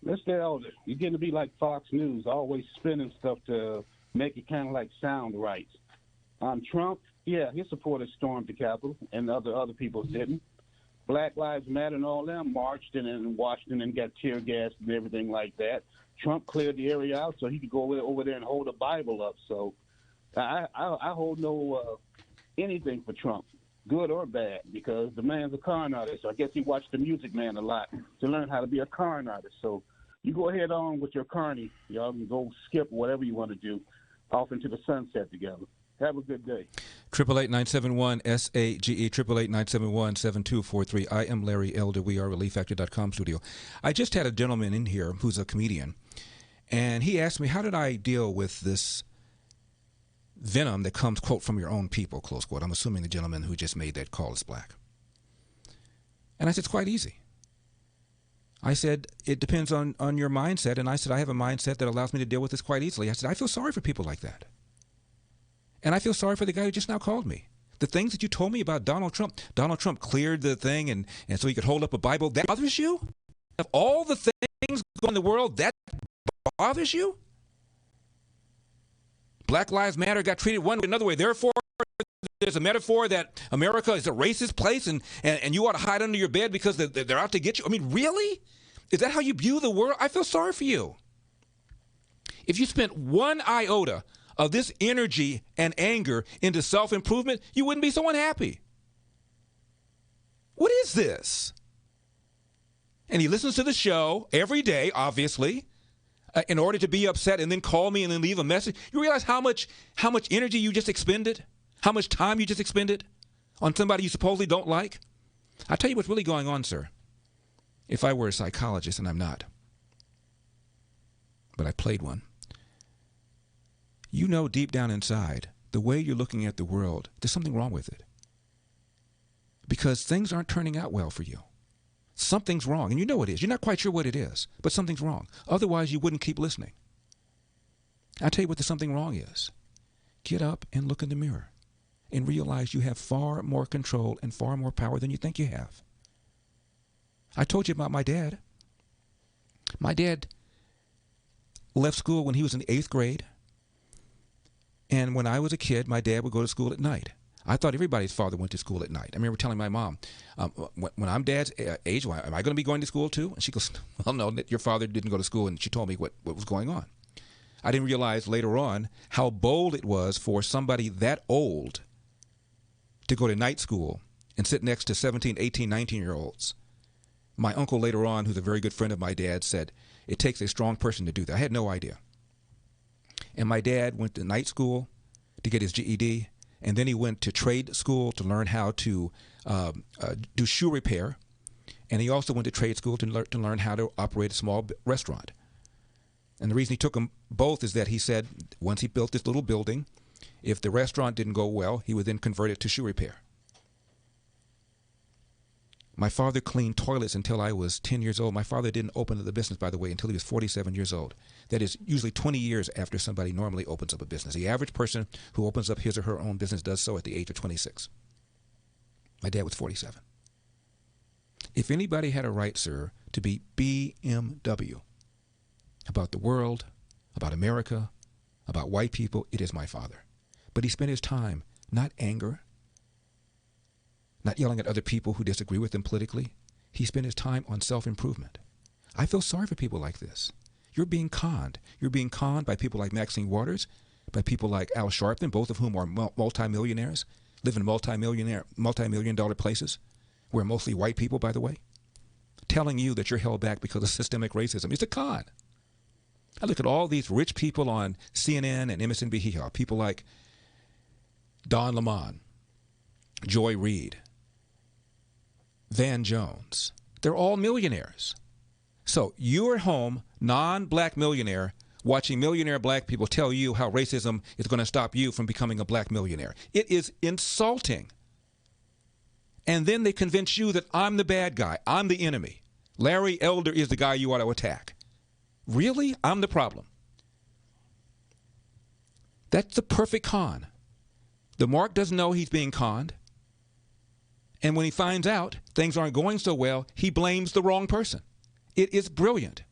Mr. Elder, you're getting to be like Fox News, always spinning stuff to make it kind of like sound right. Trump, yeah, his supporters stormed the Capitol, and other people didn't. Black Lives Matter and all them marched in Washington and got tear gassed and everything like that. Trump cleared the area out so he could go over there and hold a Bible up. So I hold no anything for Trump, good or bad, because the man's a con artist. So I guess he watched The Music Man a lot to learn how to be a con artist. So you go ahead on with your carny. Y'all can go skip whatever you want to do off into the sunset together. Have a good day. 888-971-SAGE, 888-971-7243. I am Larry Elder. We are ReliefFactor.com studio. I just had a gentleman in here who's a comedian, and he asked me, how did I deal with this venom that comes, quote, from your own people, close quote. I'm assuming the gentleman who just made that call is black. And I said, it's quite easy. I said, it depends on your mindset. And I said, I have a mindset that allows me to deal with this quite easily. I said, I feel sorry for people like that. And I feel sorry for the guy who just now called me. The things that you told me about Donald Trump cleared the thing and so he could hold up a Bible, that bothers you? Of all the things going in the world, that bothers you? Black Lives Matter got treated one way or another way. Therefore, there's a metaphor that America is a racist place and you ought to hide under your bed because they're out to get you. I mean, really? Is that how you view the world? I feel sorry for you. If you spent one iota of this energy and anger into self-improvement, you wouldn't be so unhappy. What is this? And he listens to the show every day, obviously, in order to be upset and then call me and then leave a message. You realize how much energy you just expended? How much time you just expended on somebody you supposedly don't like? I'll tell you what's really going on, sir. If I were a psychologist, and I'm not, but I played one, you know deep down inside, the way you're looking at the world, there's something wrong with it. Because things aren't turning out well for you. Something's wrong, and you know it is. You're not quite sure what it is, but something's wrong. Otherwise, you wouldn't keep listening. I'll tell you what the something wrong is. Get up and look in the mirror and realize you have far more control and far more power than you think you have. I told you about my dad. My dad left school when he was in the 8th grade. And when I was a kid, my dad would go to school at night. I thought everybody's father went to school at night. I remember telling my mom, when I'm Dad's age, am I going to be going to school too? And she goes, well, no, your father didn't go to school. And she told me what was going on. I didn't realize later on how bold it was for somebody that old to go to night school and sit next to 17, 18, 19-year-olds. My uncle later on, who's a very good friend of my dad, said, it takes a strong person to do that. I had no idea. And my dad went to night school to get his GED, and then he went to trade school to learn how to do shoe repair, and he also went to trade school to learn how to operate a small restaurant. And the reason he took them both is that he said once he built this little building, if the restaurant didn't go well, he would then convert it to shoe repair. My father cleaned toilets until I was 10 years old. My father didn't open the business, by the way, until he was 47 years old. That is usually 20 years after somebody normally opens up a business. The average person who opens up his or her own business does so at the age of 26. My dad was 47. If anybody had a right, sir, to be BMW about the world, about America, about white people, it is my father. But he spent his time, not anger, not yelling at other people who disagree with him politically. He spent his time on self-improvement. I feel sorry for people like this. You're being conned. You're being conned by people like Maxine Waters, by people like Al Sharpton, both of whom are multimillionaires, live in multi-million-dollar places, where mostly white people, by the way, telling you that you're held back because of systemic racism. It's a con. I look at all these rich people on CNN and MSNBC, people like Don Lemon, Joy Reid, Van Jones. They're all millionaires. So you're at home, non-black millionaire, watching millionaire black people tell you how racism is going to stop you from becoming a black millionaire. It is insulting. And then they convince you that I'm the bad guy. I'm the enemy. Larry Elder is the guy you ought to attack. Really? I'm the problem. That's the perfect con. The Mark doesn't know he's being conned. And when he finds out things aren't going so well, he blames the wrong person. It is brilliant.